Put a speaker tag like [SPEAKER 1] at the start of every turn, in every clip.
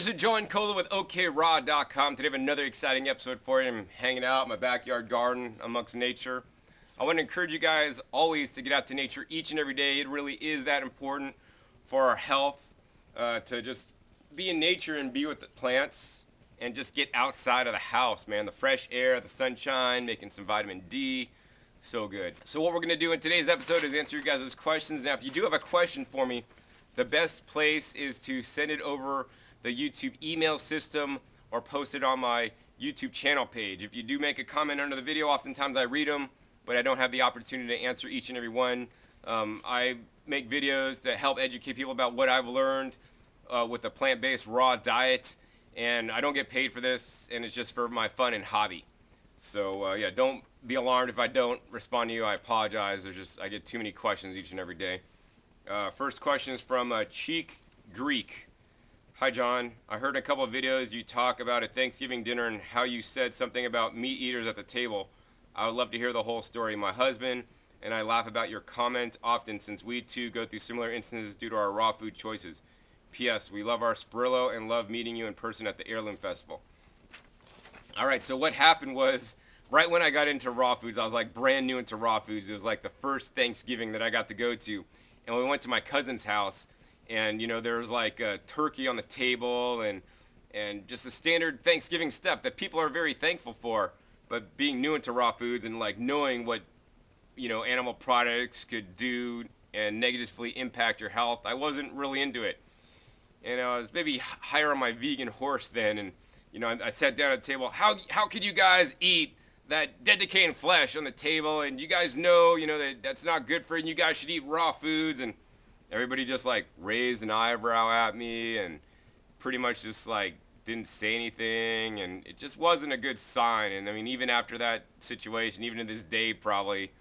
[SPEAKER 1] This is Joe Cola with OKRaw.com. Today I have another exciting episode for you. I'm hanging out in my backyard garden amongst nature. I want to encourage you guys always to get out to nature each and every day. It really is that important for our health to just be in nature and be with the plants and just get outside of the house, man. The fresh air, the sunshine, making some vitamin D. So good. So what we're going to do in today's episode is answer you guys' questions. Now, if you do have a question for me, the best place is to send it over the YouTube email system or post it on my YouTube channel page. If you do make a comment under the video, oftentimes I read them, but I don't have the opportunity to answer each and every one. I make videos that help educate people about what I've learned with a plant-based raw diet, and I don't get paid for this, and it's just for my fun and hobby. So yeah, don't be alarmed if I don't respond to you. I apologize. I get too many questions each and every day. First question is from Cheek Greek. Hi John, I heard a couple of videos you talk about a Thanksgiving dinner and how you said something about meat eaters at the table. I would love to hear the whole story. My husband and I laugh about your comment often since we too go through similar instances due to our raw food choices. P.S. We love our Sprillo and love meeting you in person at the Heirloom Festival. Alright, so what happened was, right when I got into raw foods, I was like brand new into raw foods. It was like the first Thanksgiving that I got to go to. And we went to my cousin's house. And, you know, there was like a turkey on the table and just the standard Thanksgiving stuff that people are very thankful for. But being new into raw foods and like knowing what, you know, animal products could do and negatively impact your health, I wasn't really into it. And I was maybe higher on my vegan horse then. And, you know, I sat down at the table. How could you guys eat that dead decaying flesh on the table? And you guys know, that's not good for you. And you guys should eat raw foods. And everybody just like raised an eyebrow at me and pretty much just like didn't say anything, and it just wasn't a good sign. And I mean, even after that situation, even to this day probably,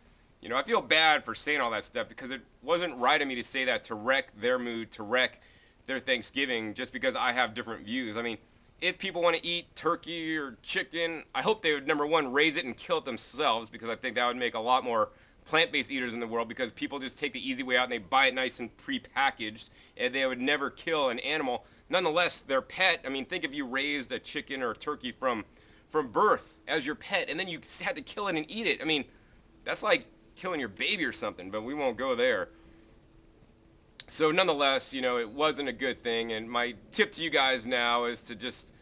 [SPEAKER 1] I feel bad for saying all that stuff because it wasn't right of me to say that to wreck their mood, to wreck their Thanksgiving just because I have different views. I mean, if people want to eat turkey or chicken, I hope they would, number one, raise it and kill it themselves, because I think that would make a lot more plant-based eaters in the world, because people just take the easy way out and they buy it nice and pre-packaged, and they would never kill an animal. Nonetheless, their pet, I mean, think if you raised a chicken or a turkey from birth as your pet, and then you had to kill it and eat it. I mean, that's like killing your baby or something, but we won't go there. So nonetheless, it wasn't a good thing, and my tip to you guys now is to just,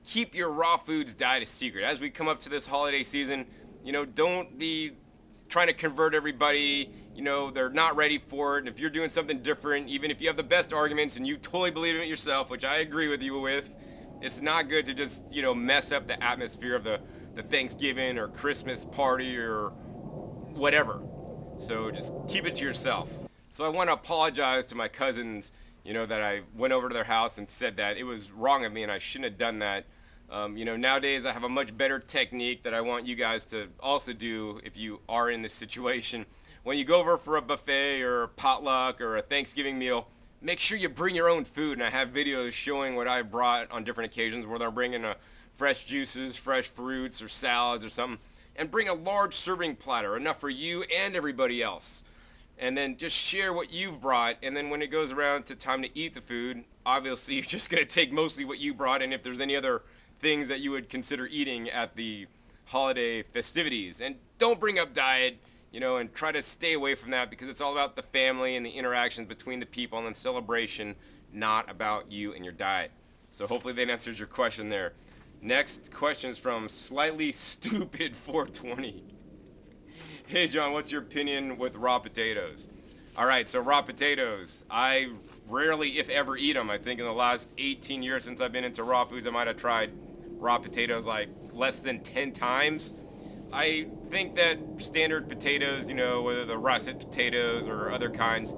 [SPEAKER 1] keep your raw foods diet a secret. As we come up to this holiday season, don't be trying to convert everybody. They're not ready for it. And if you're doing something different, even if you have the best arguments and you totally believe in it yourself, which I agree with you with, it's not good to just, mess up the atmosphere of the Thanksgiving or Christmas party or whatever. So just keep it to yourself. So I want to apologize to my cousins, that I went over to their house and said that. It was wrong of me and I shouldn't have done that. Nowadays I have a much better technique that I want you guys to also do if you are in this situation. When you go over for a buffet or a potluck or a Thanksgiving meal, make sure you bring your own food. And I have videos showing what I brought on different occasions where they're bringing fresh juices, fresh fruits, or salads or something. And bring a large serving platter, enough for you and everybody else. And then just share what you've brought. And then when it goes around to time to eat the food, obviously you're just going to take mostly what you brought. And if there's any other things that you would consider eating at the holiday festivities. And don't bring up diet, and try to stay away from that, because it's all about the family and the interactions between the people and the celebration, not about you and your diet. So hopefully that answers your question there. Next question is from Slightly Stupid 420. Hey John, what's your opinion with raw potatoes? Alright, so raw potatoes, I rarely, if ever, eat them. I think in the last 18 years since I've been into raw foods, I might have tried raw potatoes like less than 10 times. I think that standard potatoes, whether the russet potatoes or other kinds,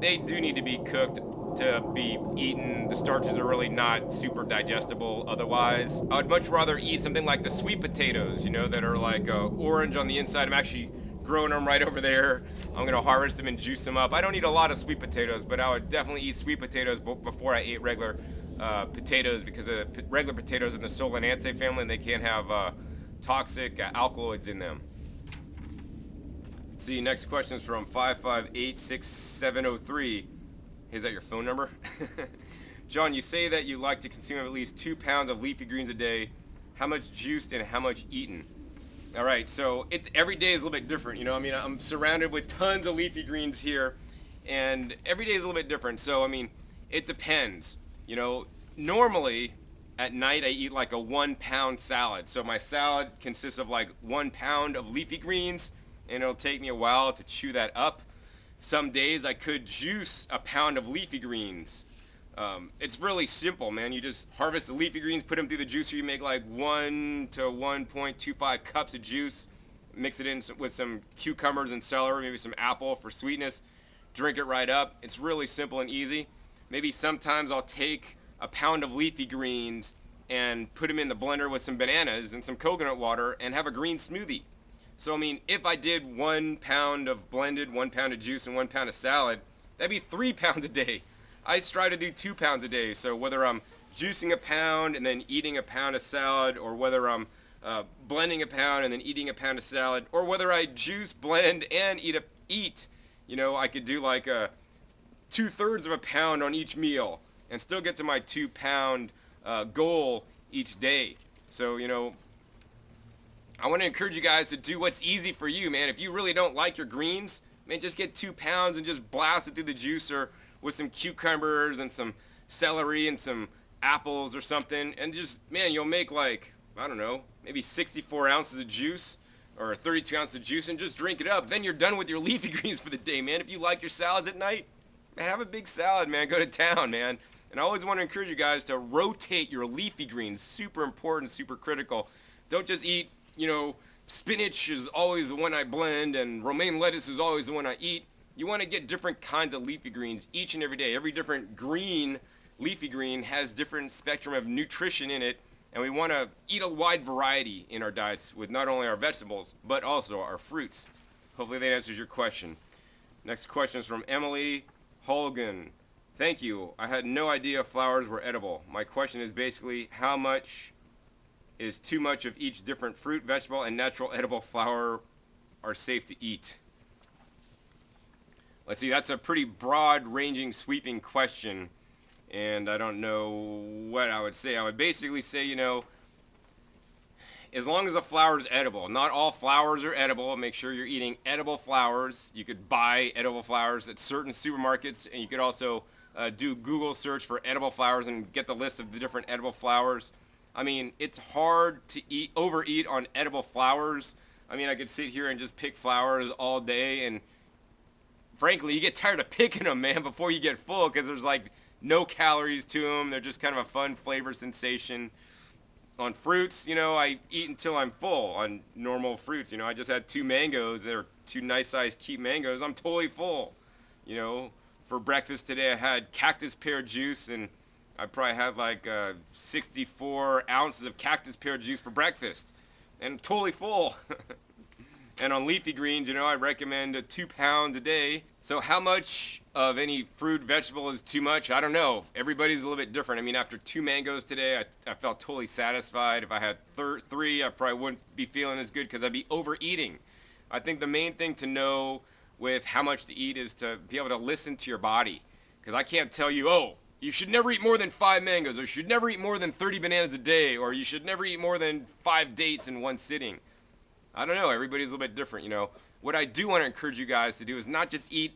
[SPEAKER 1] they do need to be cooked to be eaten. The starches are really not super digestible otherwise. I would much rather eat something like the sweet potatoes, that are like orange on the inside. I'm actually growing them right over there. I'm going to harvest them and juice them up. I don't eat a lot of sweet potatoes, but I would definitely eat sweet potatoes before I ate regular potatoes, because regular potatoes in the Solanaceae family, and they can have toxic alkaloids in them. Let's see, next question is from 5586703. Is that your phone number? John, you say that you like to consume at least 2 pounds of leafy greens a day. How much juiced and how much eaten? All right, so every day is a little bit different. I mean, I'm surrounded with tons of leafy greens here, and every day is a little bit different. So, I mean, it depends. Normally at night I eat like a 1 pound salad. So my salad consists of like 1 pound of leafy greens, and it'll take me a while to chew that up. Some days I could juice a pound of leafy greens. It's really simple, man. You just harvest the leafy greens, put them through the juicer. You make like 1 to 1.25 cups of juice. Mix it in with some cucumbers and celery, maybe some apple for sweetness. Drink it right up. It's really simple and easy. Maybe sometimes I'll take a pound of leafy greens and put them in the blender with some bananas and some coconut water and have a green smoothie. So, I mean, if I did 1 pound of blended, 1 pound of juice, and 1 pound of salad, that'd be 3 pounds a day. I try to do 2 pounds a day. So whether I'm juicing a pound and then eating a pound of salad, or whether I'm blending a pound and then eating a pound of salad, or whether I juice, blend, and eat, I could do like 2/3 of a pound on each meal and still get to my 2 pound goal each day. So, I want to encourage you guys to do what's easy for you, man. If you really don't like your greens, man, just get 2 pounds and just blast it through the juicer with some cucumbers and some celery and some apples or something. And just, man, you'll make like, I don't know, maybe 64 ounces of juice or 32 ounces of juice, and just drink it up. Then you're done with your leafy greens for the day, man. If you like your salads at night, man, have a big salad, man. Go to town, man. And I always want to encourage you guys to rotate your leafy greens. Super important, super critical. Don't just eat, spinach is always the one I blend and romaine lettuce is always the one I eat. You want to get different kinds of leafy greens each and every day. Every different leafy green has different spectrum of nutrition in it, and we want to eat a wide variety in our diets with not only our vegetables, but also our fruits. Hopefully that answers your question. Next question is from Emily Holgan. Thank you. I had no idea flowers were edible. My question is basically, how much is too much of each different fruit, vegetable, and natural edible flower are safe to eat? Let's see, that's a pretty broad-ranging, sweeping question, and I don't know what I would say. I would basically say, as long as a flower is edible. Not all flowers are edible. Make sure you're eating edible flowers. You could buy edible flowers at certain supermarkets, and you could also do Google search for edible flowers and get the list of the different edible flowers. I mean, it's hard to overeat on edible flowers. I mean, I could sit here and just pick flowers all day, and frankly, you get tired of picking them, man, before you get full, because there's like no calories to them. They're just kind of a fun flavor sensation. On fruits, I eat until I'm full on normal fruits. I just had 2 mangoes. They're 2 nice-sized, cute mangoes. I'm totally full. For breakfast today, I had cactus pear juice, and I probably had like 64 ounces of cactus pear juice for breakfast. And I'm totally full. And on leafy greens, I recommend 2 pounds a day. So how much of any fruit, vegetable is too much? I don't know. Everybody's a little bit different. I mean, after 2 mangoes today, I felt totally satisfied. If I had 3, I probably wouldn't be feeling as good because I'd be overeating. I think the main thing to know with how much to eat is to be able to listen to your body. Because I can't tell you, you should never eat more than 5 mangoes, or you should never eat more than 30 bananas a day, or you should never eat more than 5 dates in one sitting. I don't know. Everybody's a little bit different, What I do want to encourage you guys to do is not just eat,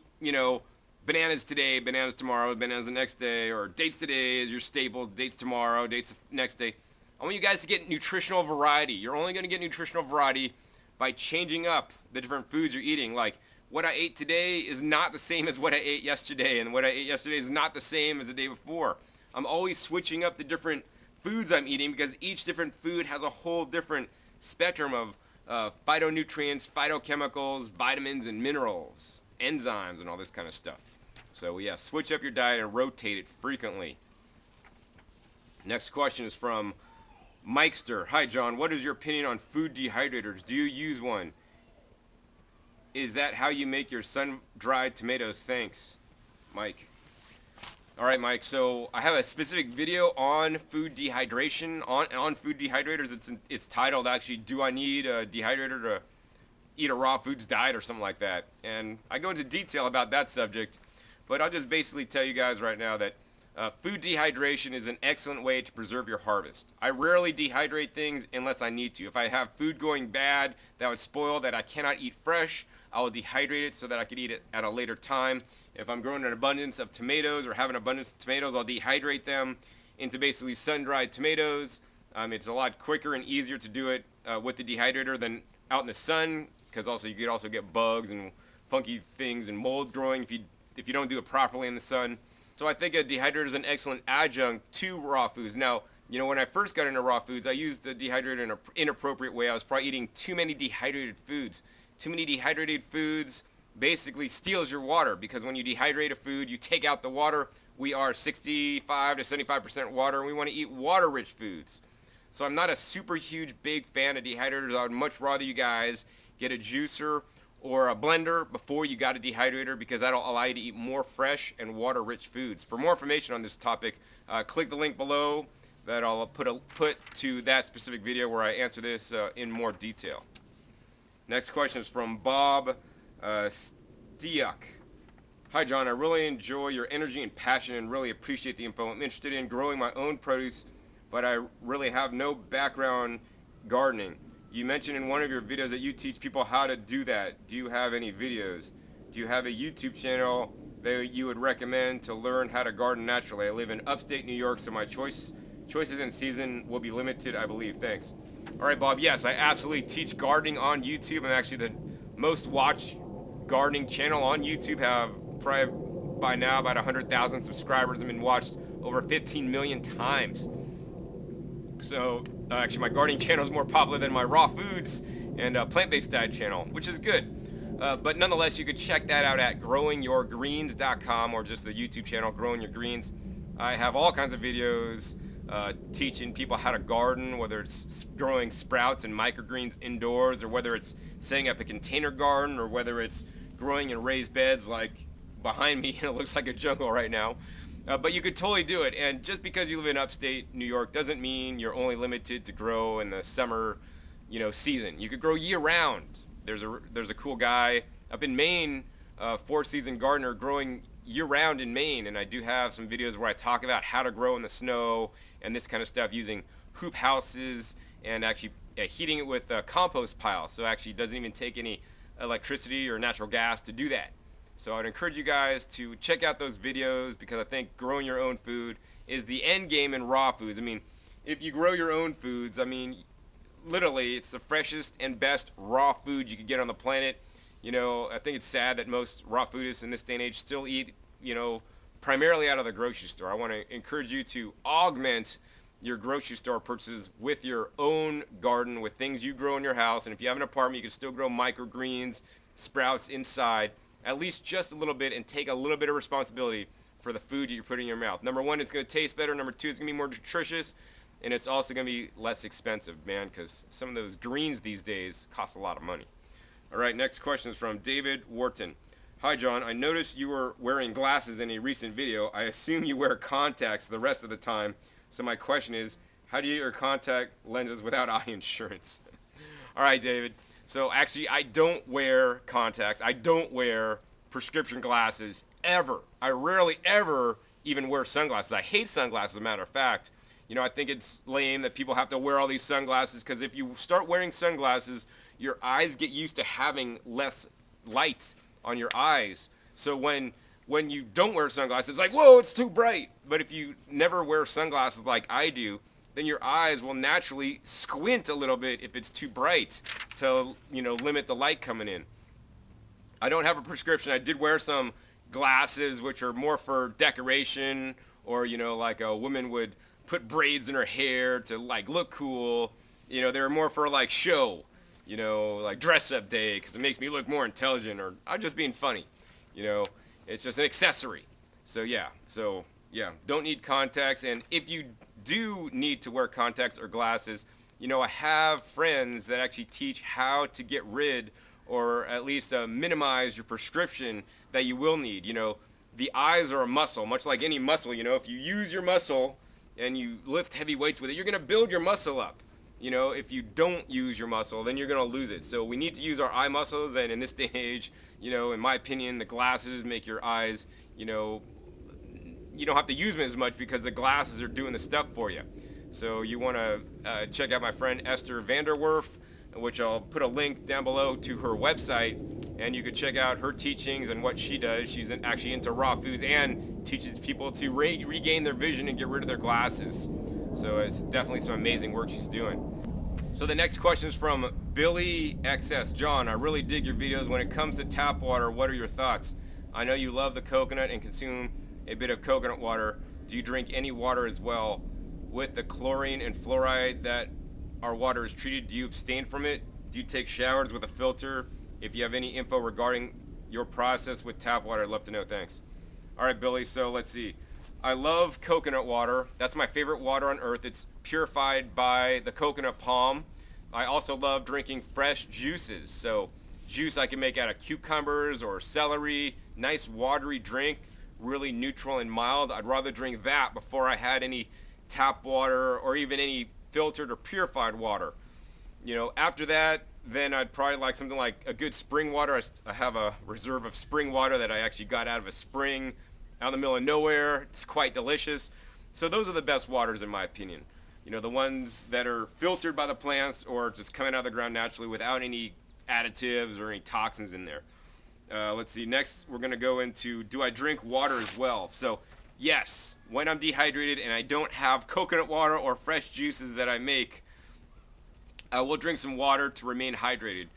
[SPEAKER 1] bananas today, bananas tomorrow, bananas the next day, or dates today is your staple, dates tomorrow, dates the next day. I want you guys to get nutritional variety. You're only going to get nutritional variety by changing up the different foods you're eating. Like, what I ate today is not the same as what I ate yesterday, and what I ate yesterday is not the same as the day before. I'm always switching up the different foods I'm eating because each different food has a whole different spectrum of phytonutrients, phytochemicals, vitamins and minerals, enzymes, and all this kind of stuff. So yeah, switch up your diet and rotate it frequently. Next question is from Mikester. Hi John, what is your opinion on food dehydrators? Do you use one? Is that how you make your sun-dried tomatoes? Thanks, Mike. All right, Mike. So I have a specific video on food dehydration, on food dehydrators. It's titled actually, "Do I need a dehydrator to eat a raw foods diet?" or something like that. And I go into detail about that subject, but I'll just basically tell you guys right now that Food dehydration is an excellent way to preserve your harvest. I rarely dehydrate things unless I need to. If I have food going bad that would spoil that I cannot eat fresh, I will dehydrate it so that I could eat it at a later time. If I'm growing an abundance of tomatoes or have an abundance of tomatoes, I'll dehydrate them into basically sun-dried tomatoes. It's a lot quicker and easier to do it with the dehydrator than out in the sun, because also you could also get bugs and funky things and mold growing if you don't do it properly in the sun. So I think a dehydrator is an excellent adjunct to raw foods. Now, when I first got into raw foods, I used the dehydrator in an inappropriate way. I was probably eating too many dehydrated foods. Too many dehydrated foods basically steals your water, because when you dehydrate a food, you take out the water. We are 65 to 75% water, and we want to eat water-rich foods. So I'm not a super huge big fan of dehydrators. I would much rather you guys get a juicer or a blender before you got a dehydrator, because that'll allow you to eat more fresh and water-rich foods. For more information on this topic, click the link below that I'll put to that specific video where I answer this in more detail. Next question is from Bob Stiak. Hi John, I really enjoy your energy and passion and really appreciate the info. I'm interested in growing my own produce, but I really have no background gardening. You mentioned in one of your videos that you teach people how to do that. Do you have any videos? Do you have a YouTube channel that you would recommend to learn how to garden naturally? I live in upstate New York, so my choices in season will be limited, I believe. Thanks. All right, Bob. Yes, I absolutely teach gardening on YouTube. I'm actually the most watched gardening channel on YouTube. Have probably by now about 100,000 subscribers. I've been watched over 15 million times. So actually my gardening channel is more popular than my raw foods and plant-based diet channel, which is good. But nonetheless, you could check that out at growingyourgreens.com, or just the YouTube channel, Growing Your Greens. I have all kinds of videos teaching people how to garden, whether it's growing sprouts and microgreens indoors, or whether it's setting up a container garden, or whether it's growing in raised beds like behind me, and it looks like a jungle right now. But you could totally do it, and just because you live in upstate New York doesn't mean you're only limited to grow in the summer, season. You could grow year-round. There's a cool guy up in Maine, four-season gardener, growing year-round in Maine, and I do have some videos where I talk about how to grow in the snow and this kind of stuff using hoop houses and actually heating it with a compost pile. So actually it doesn't even take any electricity or natural gas to do that. So I'd encourage you guys to check out those videos, because I think growing your own food is the end game in raw foods. I mean, if you grow your own foods, literally it's the freshest and best raw food you could get on the planet. I think it's sad that most raw foodists in this day and age still eat, primarily out of the grocery store. I want to encourage you to augment your grocery store purchases with your own garden, with things you grow in your house. And if you have an apartment, you can still grow microgreens, sprouts inside, at least just a little bit, and take a little bit of responsibility for the food that you're putting in your mouth. Number one, it's going to taste better. Number two, it's going to be more nutritious, and it's also going to be less expensive, man, because some of those greens these days cost a lot of money. All right, next question is from David Wharton. Hi, John. I noticed you were wearing glasses in a recent video. I assume you wear contacts the rest of the time. So my question is, how do you get your contact lenses without eye insurance? All right, David. So actually, I don't wear contacts. I don't wear prescription glasses ever. I rarely ever even wear sunglasses. I hate sunglasses, as a matter of fact. I think it's lame that people have to wear all these sunglasses, because if you start wearing sunglasses, your eyes get used to having less light on your eyes. So when you don't wear sunglasses, it's like, whoa, it's too bright. But if you never wear sunglasses like I do, then your eyes will naturally squint a little bit if it's too bright to, limit the light coming in. I don't have a prescription. I did wear some glasses which are more for decoration, or, like a woman would put braids in her hair to look cool. They're more for show, like dress up day, because it makes me look more intelligent, or I'm just being funny. It's just an accessory. So yeah, don't need contacts. And if you do need to wear contacts or glasses, I have friends that actually teach how to get rid, or at least minimize your prescription that you will need. The eyes are a muscle, much like any muscle. If you use your muscle and you lift heavy weights with it, you're going to build your muscle up. If you don't use your muscle, then you're going to lose it. So we need to use our eye muscles, and in this day and age, in my opinion, the glasses make your eyes, you don't have to use them as much because the glasses are doing the stuff for you. So you want to check out my friend Esther Vanderwerf, which I'll put a link down below to her website, and you can check out her teachings and what she does. She's actually into raw foods and teaches people to regain their vision and get rid of their glasses. So it's definitely some amazing work she's doing. So the next question is from Billy XS. John, I really dig your videos. When it comes to tap water, what are your thoughts? I know you love the coconut and consume a bit of coconut water. Do you drink any water as well? With the chlorine and fluoride that our water is treated, do you abstain from it? Do you take showers with a filter? If you have any info regarding your process with tap water, I'd love to know. Thanks. All right, Billy, so let's see. I love coconut water. That's my favorite water on earth. It's purified by the coconut palm. I also love drinking fresh juices. So juice I can make out of cucumbers or celery, nice watery drink, really neutral and mild. I'd rather drink that before I had any tap water or even any filtered or purified water. You know, after that, then I'd probably like something like a good spring water. I have a reserve of spring water that I actually got out of a spring out in the middle of nowhere. It's quite delicious. So those are the best waters in my opinion. You know, the ones that are filtered by the plants or just coming out of the ground naturally without any additives or any toxins in there. Let's see, next we're gonna go into, do I drink water as well? So yes, when I'm dehydrated and I don't have coconut water or fresh juices that I make, I will drink some water to remain hydrated.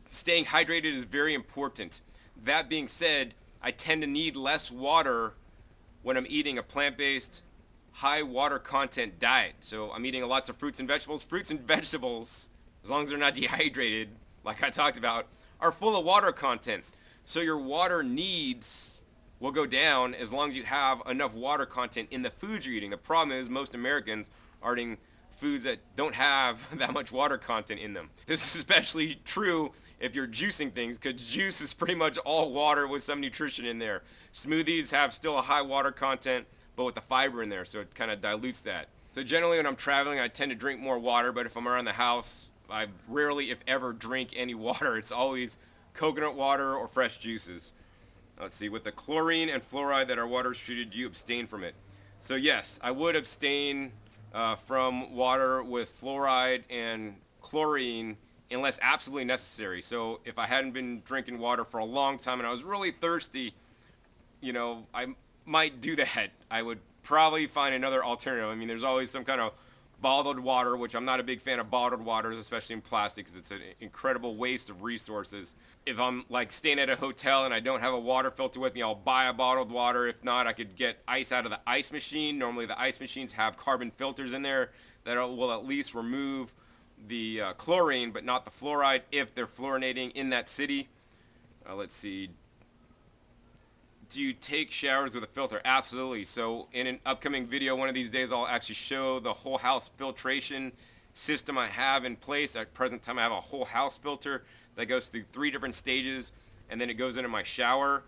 [SPEAKER 1] Staying hydrated is very important. That being said, I tend to need less water when I'm eating a plant-based, high water content diet. So I'm eating lots of fruits and vegetables. Fruits and vegetables, as long as they're not dehydrated, like I talked about, are full of water content. So your water needs will go down as long as you have enough water content in the foods you're eating. The problem is most Americans are eating foods that don't have that much water content in them. This is especially true if you're juicing things, because juice is pretty much all water with some nutrition in there. Smoothies have still a high water content, but with the fiber in there, so it kind of dilutes that. So generally when I'm traveling, I tend to drink more water, but if I'm around the house, I rarely, if ever, drink any water. It's always coconut water or fresh juices. Let's see, with the chlorine and fluoride that our water is treated, do you abstain from it? So yes, I would abstain from water with fluoride and chlorine unless absolutely necessary. So if I hadn't been drinking water for a long time and I was really thirsty, you know, I might do that. I would probably find another alternative. I mean, there's always some kind of bottled water, which I'm not a big fan of bottled waters, especially in plastic, because it's an incredible waste of resources. If I'm like staying at a hotel and I don't have a water filter with me, I'll buy a bottled water. If not, I could get ice out of the ice machine. Normally the ice machines have carbon filters in there that will at least remove the chlorine, but not the fluoride if they're fluorinating in that city. Let's see. Do you take showers with a filter? Absolutely. So in an upcoming video, one of these days, I'll actually show the whole house filtration system I have in place. At present time, I have a whole house filter that goes through 3 different stages, and then it goes into my shower.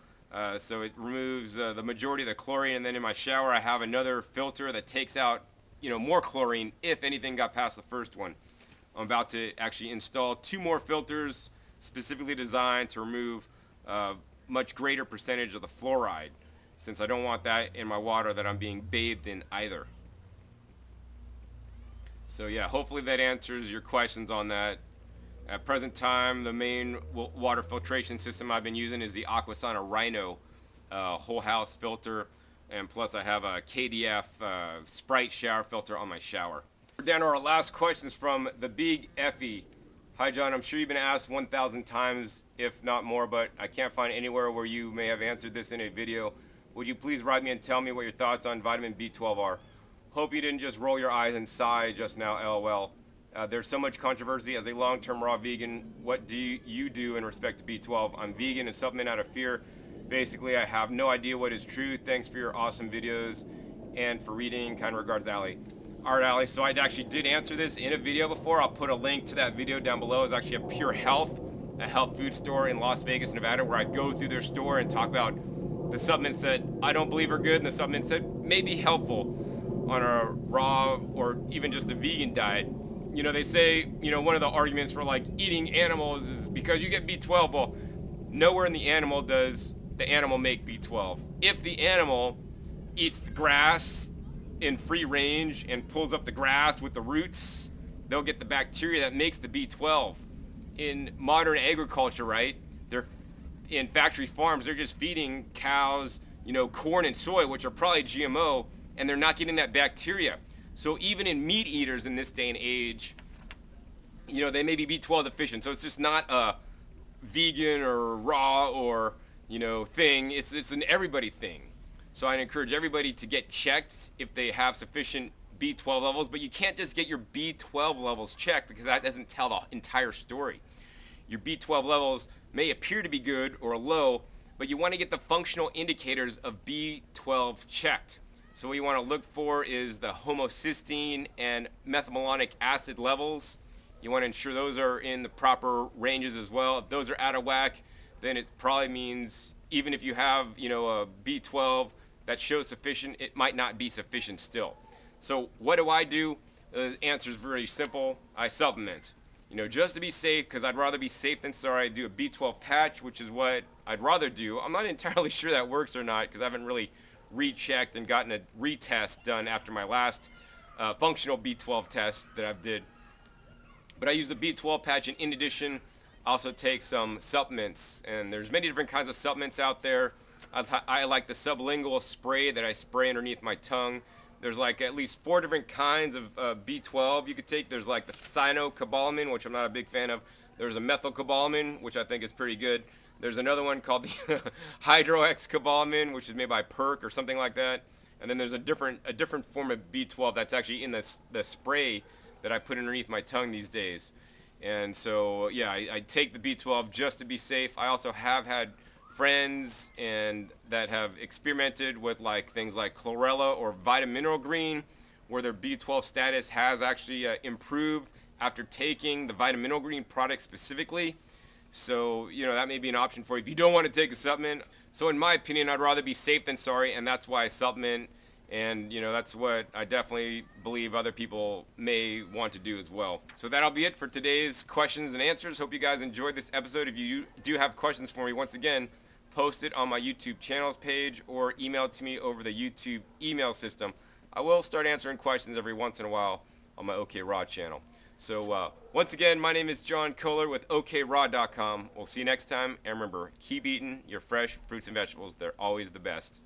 [SPEAKER 1] So it removes the majority of the chlorine, and then in my shower, I have another filter that takes out, you know, more chlorine if anything got past the first one. I'm about to actually install 2 more filters specifically designed to remove much greater percentage of the fluoride, since I don't want that in my water that I'm being bathed in either. So yeah, hopefully that answers your questions on that. At present time, the main water filtration system I've been using is the Aquasana Rhino whole house filter, and plus I have a KDF Sprite shower filter on my shower. We're down to our last questions from the Big Effie. Hi John, I'm sure you've been asked 1,000 times, if not more, but I can't find anywhere where you may have answered this in a video. Would you please write me and tell me what your thoughts on vitamin B12 are? Hope you didn't just roll your eyes and sigh just now, LOL. There's so much controversy. As a long-term raw vegan, what do you do in respect to B12? I'm vegan and supplement out of fear. Basically, I have no idea what is true. Thanks for your awesome videos and for reading. Kind regards, Allie. Alright, Allie, so I actually did answer this in a video before. I'll put a link to that video down below. It's actually a Pure Health, a health food store in Las Vegas, Nevada, where I go through their store and talk about the supplements that I don't believe are good and the supplements that may be helpful on a raw or even just a vegan diet. You know, they say, you know, one of the arguments for like eating animals is because you get B12. Well, nowhere in the animal does the animal make B12. If the animal eats the grass in free range and pulls up the grass with the roots, they'll get the bacteria that makes the B12. In modern agriculture, right? They're in factory farms, they're just feeding cows, corn and soy, which are probably GMO, and they're not getting that bacteria. So even in meat eaters in this day and age, they may be B12 deficient. So it's just not a vegan or raw or, thing. It's an everybody thing. So I encourage everybody to get checked if they have sufficient B12 levels, but you can't just get your B12 levels checked because that doesn't tell the entire story. Your B12 levels may appear to be good or low, but you want to get the functional indicators of B12 checked. So what you want to look for is the homocysteine and methylmalonic acid levels. You want to ensure those are in the proper ranges as well. If those are out of whack, then it probably means even if you have, a B12 that shows sufficient, it might not be sufficient still. So what do? The answer is very simple. I supplement. Just to be safe, because I'd rather be safe than sorry, I do a B12 patch, which is what I'd rather do. I'm not entirely sure that works or not, because I haven't really rechecked and gotten a retest done after my last functional B12 test that I've did. But I use the B12 patch, and in addition, I also take some supplements. And there's many different kinds of supplements out there. I like the sublingual spray that I spray underneath my tongue. There's like at least 4 different kinds of B12 you could take. There's like the cyanocobalamin, which I'm not a big fan of. There's a methylcobalamin, which I think is pretty good. There's another one called the hydroxycobalamin, which is made by Perk or something like that. And then there's a different form of B12 that's actually in the spray that I put underneath my tongue these days. And so, yeah, I take the B12 just to be safe. I also have had friends and that have experimented with like things like chlorella or vitamin green, where their B12 status has actually improved after taking the vitamin green product specifically. So, that may be an option for you if you don't want to take a supplement. So in my opinion, I'd rather be safe than sorry, and that's why I supplement. And, that's what I definitely believe other people may want to do as well. So that'll be it for today's questions and answers. Hope you guys enjoyed this episode. If you do have questions for me, once again, post it on my YouTube channels page or email it to me over the YouTube email system. I will start answering questions every once in a while on my OK Raw channel. So once again, my name is John Kohler with OKRaw.com. We'll see you next time. And remember, keep eating your fresh fruits and vegetables. They're always the best.